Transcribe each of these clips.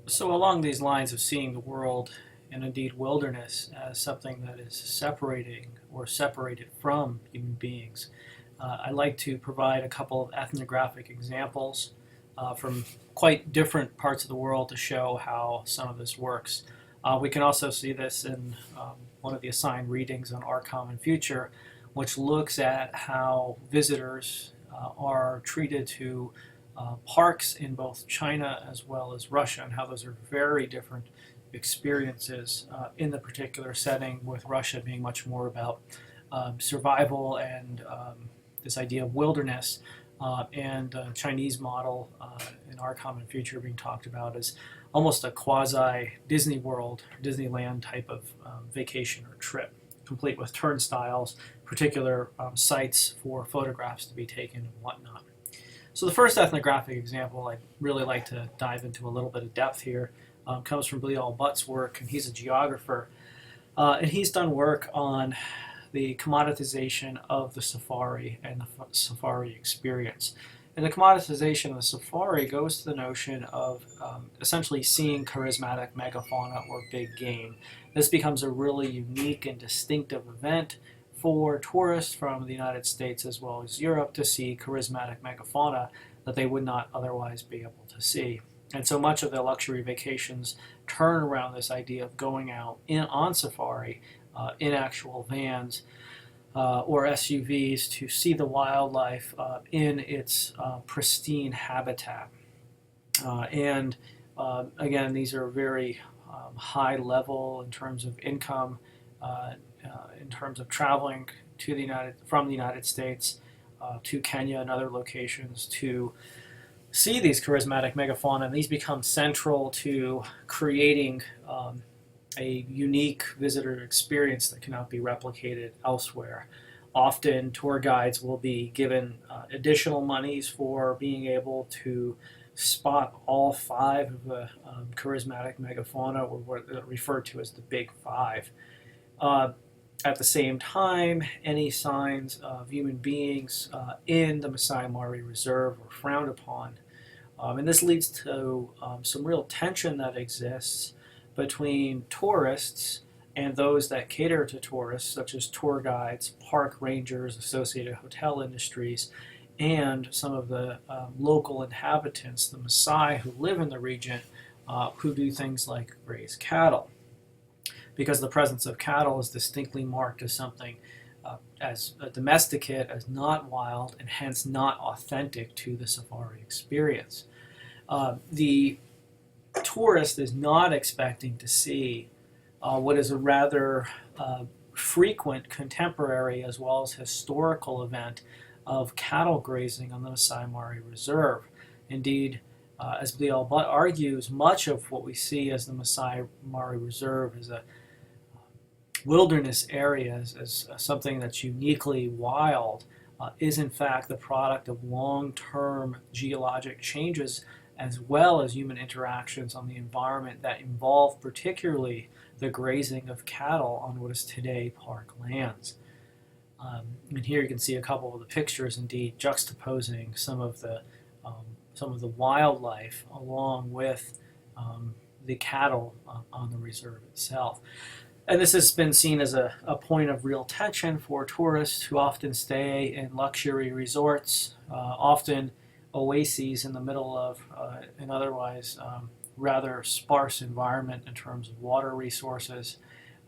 So along these lines of seeing the world and indeed wilderness as something that is separating or separated from human beings, I like to provide a couple of ethnographic examples from quite different parts of the world to show how some of this works. We can also see this in one of the assigned readings on Our Common Future, which looks at how visitors are treated to parks in both China as well as Russia, and how those are very different experiences in the particular setting, with Russia being much more about survival and this idea of wilderness, and the Chinese model in Our Common Future being talked about as almost a quasi Disney World, Disneyland type of vacation or trip, complete with turnstiles, particular sites for photographs to be taken and whatnot. So the first ethnographic example I'd really like to dive into a little bit of depth here comes from Bleal Butt's work, and he's a geographer. And he's done work on the commoditization of the safari and the safari experience. And the commoditization of the safari goes to the notion of essentially seeing charismatic megafauna or big game. This becomes a really unique and distinctive event for tourists from the United States as well as Europe to see charismatic megafauna that they would not otherwise be able to see. And so much of the luxury vacations turn around this idea of going out on safari in actual vans or SUVs to see the wildlife in its pristine habitat. And again, these are very high level in terms of income, in terms of traveling to from the United States to Kenya and other locations to see these charismatic megafauna, and these become central to creating a unique visitor experience that cannot be replicated elsewhere. Often tour guides will be given additional monies for being able to spot all five of the charismatic megafauna, or what are referred to as the Big Five. At the same time, any signs of human beings in the Masai Mara Reserve are frowned upon. And this leads to some real tension that exists between tourists and those that cater to tourists, such as tour guides, park rangers, associated hotel industries, and some of the local inhabitants, the Maasai who live in the region, who do things like raise cattle. Because the presence of cattle is distinctly marked as something as a domesticate, as not wild, and hence not authentic to the safari experience. The tourist is not expecting to see what is a rather frequent contemporary as well as historical event of cattle grazing on the Masai Mara Reserve. Indeed, as Bleal Butt argues, much of what we see as the Masai Mara Reserve is a wilderness area, as something that's uniquely wild, is in fact the product of long-term geologic changes as well as human interactions on the environment that involve particularly the grazing of cattle on what is today park lands. And here you can see a couple of the pictures, indeed juxtaposing some of the wildlife along with the cattle on the reserve itself. And this has been seen as a point of real tension for tourists who often stay in luxury resorts, often oases in the middle of an otherwise rather sparse environment in terms of water resources,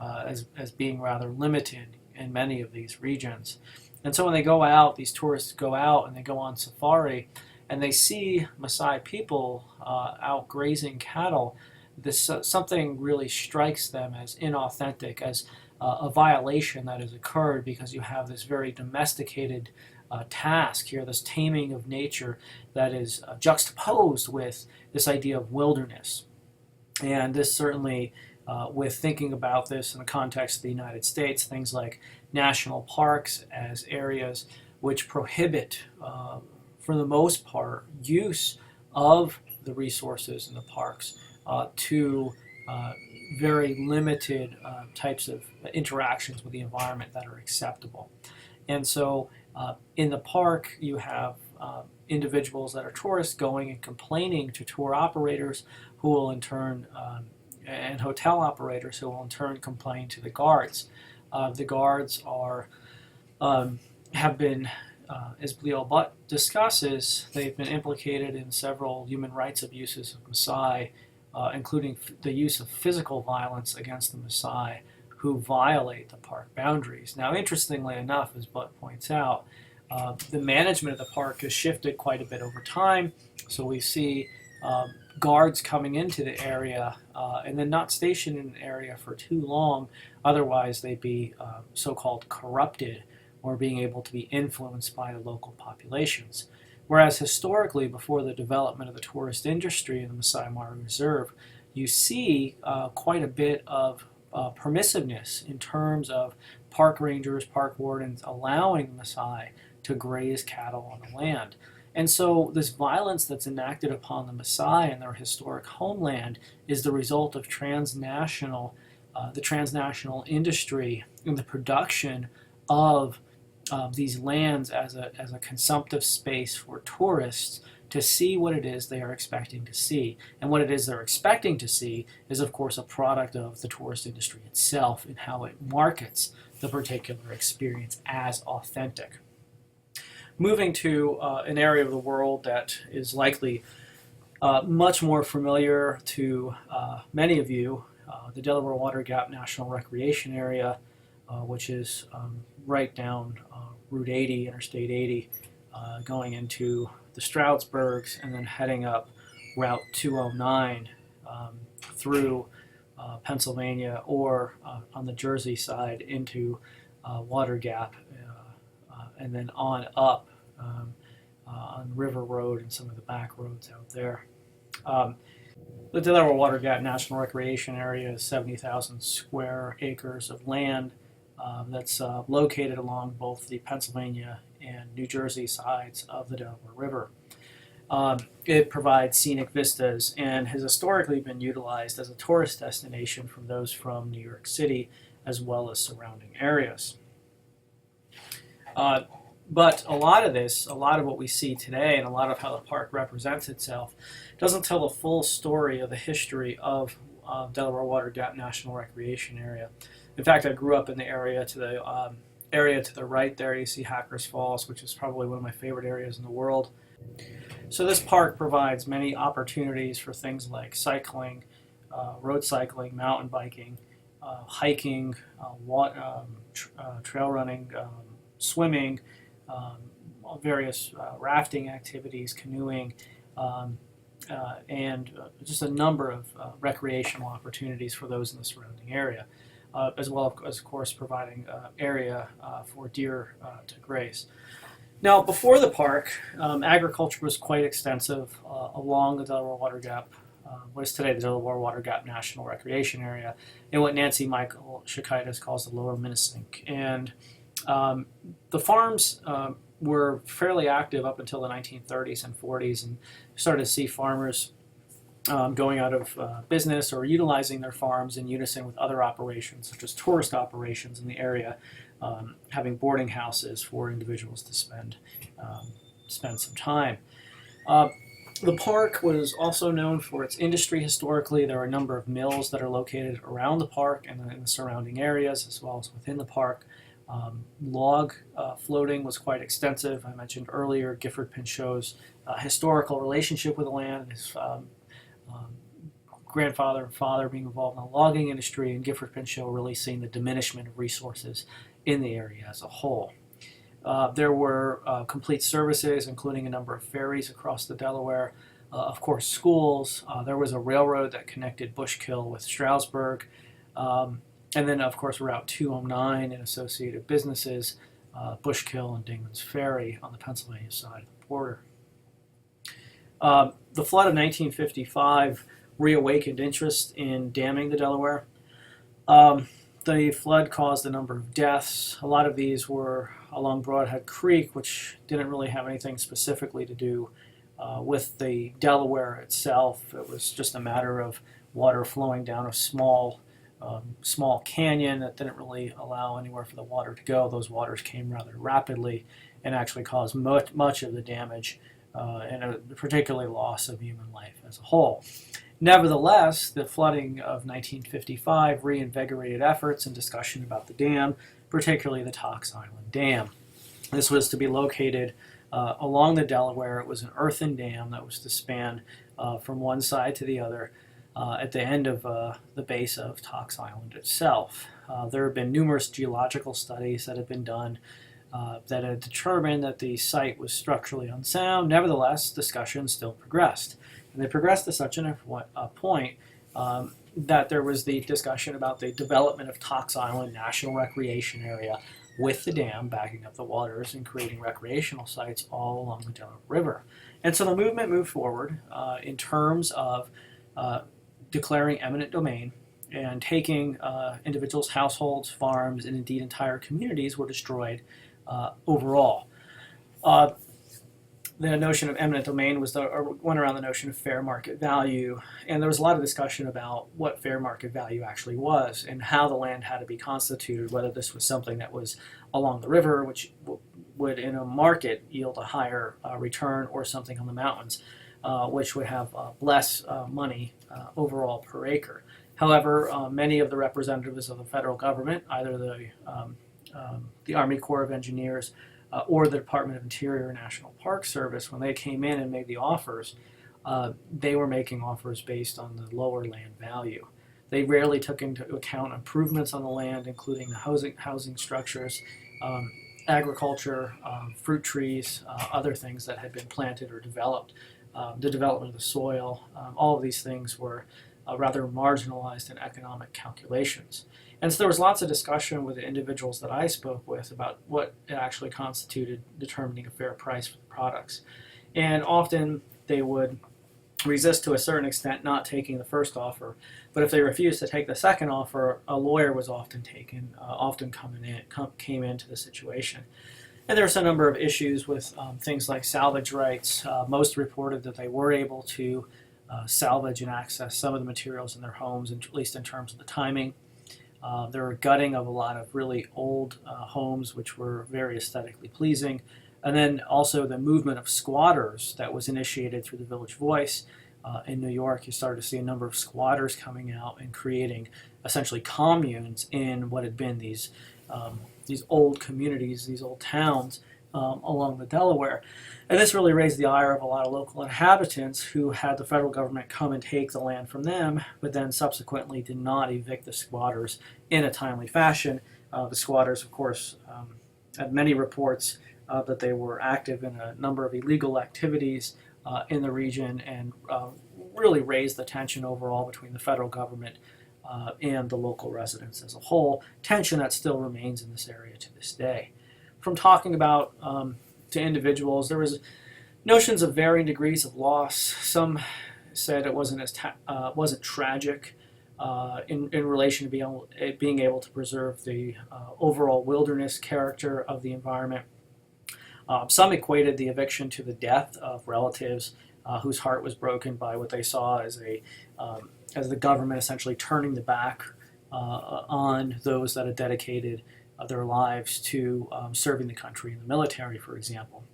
as being rather limited in many of these regions. And so when they go out, these tourists go out and they go on safari, and they see Maasai people out grazing cattle, something really strikes them as inauthentic, as a violation that has occurred, because you have this very domesticated task here, this taming of nature that is juxtaposed with this idea of wilderness. And this certainly, with thinking about this in the context of the United States, things like national parks as areas which prohibit, for the most part, use of the resources in the parks to very limited types of interactions with the environment that are acceptable. And so in the park, you have individuals that are tourists going and complaining to tour operators who will in turn, and hotel operators who will in turn complain to the guards. The guards have been, as Bleal Butt discusses, they've been implicated in several human rights abuses of Maasai, including the use of physical violence against the Maasai who violate the park boundaries. Now, interestingly enough, as Butt points out, the management of the park has shifted quite a bit over time. So we see guards coming into the area and then not stationed in an area for too long, otherwise they'd be so-called corrupted or being able to be influenced by the local populations. Whereas historically, before the development of the tourist industry in the Masai Mara Reserve, you see quite a bit of permissiveness in terms of park rangers, park wardens allowing the Maasai to graze cattle on the land. And so this violence that's enacted upon the Maasai and their historic homeland is the result of the transnational industry in the production of these lands as a consumptive space for tourists to see what it is they are expecting to see. And what it is they're expecting to see is, of course, a product of the tourist industry itself and how it markets the particular experience as authentic. Moving to an area of the world that is likely much more familiar to many of you, the Delaware Water Gap National Recreation Area, which is right down Route 80, Interstate 80, going into the Stroudsburgs and then heading up Route 209 through Pennsylvania or on the Jersey side into Water Gap and then on up on River Road and some of the back roads out there. The Delaware Water Gap National Recreation Area is 70,000 square acres of land that's located along both the Pennsylvania and New Jersey sides of the Delaware River. It provides scenic vistas and has historically been utilized as a tourist destination for those from New York City as well as surrounding areas. But a lot of what we see today and a lot of how the park represents itself doesn't tell the full story of the history of Delaware Water Gap National Recreation Area. In fact, I grew up in the area to the right there. You see Hackers Falls, which is probably one of my favorite areas in the world. So this park provides many opportunities for things like cycling, road cycling, mountain biking, hiking, trail running, swimming, various rafting activities, canoeing, and just a number of recreational opportunities for those in the surrounding area, as well as, of course, providing area for deer to graze. Now, before the park, agriculture was quite extensive along the Delaware Water Gap, what is today the Delaware Water Gap National Recreation Area, in what Nancy Michael Shakaitis calls the Lower Minnesink. And the farms were fairly active up until the 1930s and 40s, and you started to see farmers going out of business or utilizing their farms in unison with other operations, such as tourist operations in the area, having boarding houses for individuals to spend some time. The park was also known for its industry historically. There are a number of mills that are located around the park and in the surrounding areas, as well as within the park. Log floating was quite extensive. I mentioned earlier Gifford Pinchot's historical relationship with the land, his grandfather and father being involved in the logging industry, and Gifford Pinchot really seeing the diminishment of resources in the area as a whole. There were complete services, including a number of ferries across the Delaware, of course schools. There was a railroad that connected Bushkill with Stroudsburg, and then, of course, Route 209 and associated businesses, Bushkill and Dingman's Ferry on the Pennsylvania side of the border. The flood of 1955 reawakened interest in damming the Delaware. The flood caused a number of deaths. A lot of these were along Broadhead Creek, which didn't really have anything specifically to do with the Delaware itself. It was just a matter of water flowing down a small canyon that didn't really allow anywhere for the water to go. Those waters came rather rapidly and actually caused much of the damage and particularly loss of human life as a whole. Nevertheless, the flooding of 1955 reinvigorated efforts and discussion about the dam, particularly the Tocks Island Dam. This was to be located along the Delaware. It was an earthen dam that was to span from one side to the other at the end of the base of Tocks Island itself. There have been numerous geological studies that have been done that had determined that the site was structurally unsound. Nevertheless, discussion still progressed. And they progressed to such a point that there was the discussion about the development of Tocks Island National Recreation Area with the dam backing up the waters and creating recreational sites all along the Delaware River. And so the movement moved forward in terms of declaring eminent domain and taking individuals, households, farms, and indeed entire communities were destroyed overall. The notion of eminent domain went around the notion of fair market value, and there was a lot of discussion about what fair market value actually was and how the land had to be constituted, whether this was something that was along the river, which would in a market yield a higher return, or something on the mountains, which would have less money overall per acre. However, many of the representatives of the federal government, either the Army Corps of Engineers or the Department of Interior and National Park Service, when they came in and made the offers, they were making offers based on the lower land value. They rarely took into account improvements on the land, including the housing structures, agriculture, fruit trees, other things that had been planted or developed, the development of the soil. All of these things were rather marginalized in economic calculations. And so there was lots of discussion with the individuals that I spoke with about what it actually constituted determining a fair price for the products. And often they would resist to a certain extent, not taking the first offer. But if they refused to take the second offer, a lawyer was often taken, came into the situation. And there's a number of issues with things like salvage rights. Most reported that they were able to salvage and access some of the materials in their homes, at least in terms of the timing. There were gutting of a lot of really old homes, which were very aesthetically pleasing. And then also the movement of squatters that was initiated through the Village Voice in New York. You started to see a number of squatters coming out and creating essentially communes in what had been these old communities, these old towns along the Delaware. And this really raised the ire of a lot of local inhabitants who had the federal government come and take the land from them, but then subsequently did not evict the squatters in a timely fashion. The squatters, of course, had many reports that they were active in a number of illegal activities in the region, and really raised the tension overall between the federal government and the local residents as a whole, tension that still remains in this area to this day. From talking about to individuals, there was notions of varying degrees of loss. Some said it wasn't tragic in relation to being able to preserve the overall wilderness character of the environment. Some equated the eviction to the death of relatives whose heart was broken by what they saw as the government essentially turning the back on those that had dedicated their lives to serving the country in the military, for example.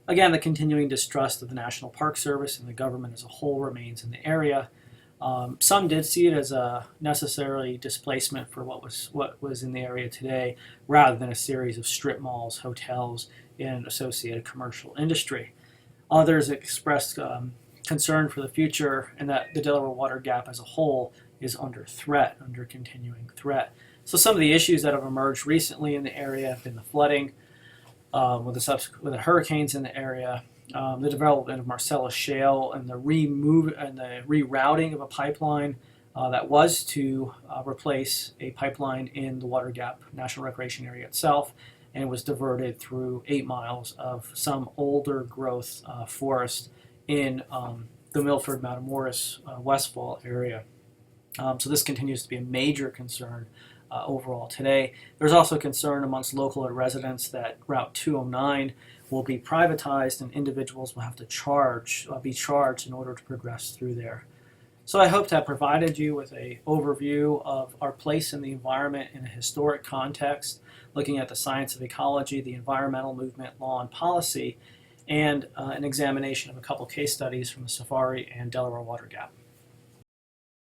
Again, the continuing distrust of the National Park Service and the government as a whole remains in the area. Some did see it as a necessary displacement for what was in the area today, rather than a series of strip malls, hotels, and associated commercial industry. Others expressed concern for the future, and that the Delaware water gap as a whole is under continuing threat. So some of the issues that have emerged recently in the area have been the flooding, with the hurricanes in the area, the development of Marcellus Shale, and the rerouting of a pipeline that was to replace a pipeline in the Water Gap National Recreation Area itself, and was diverted through 8 miles of some older growth forest in the Milford, Matamoros, Westfall area. So this continues to be a major concern overall today. There's also concern amongst local residents that Route 209 will be privatized and individuals will have to be charged in order to progress through there. So I hope to have provided you with an overview of our place in the environment in a historic context, looking at the science of ecology, the environmental movement, law, and policy, and an examination of a couple case studies from the Safari and Delaware Water Gap.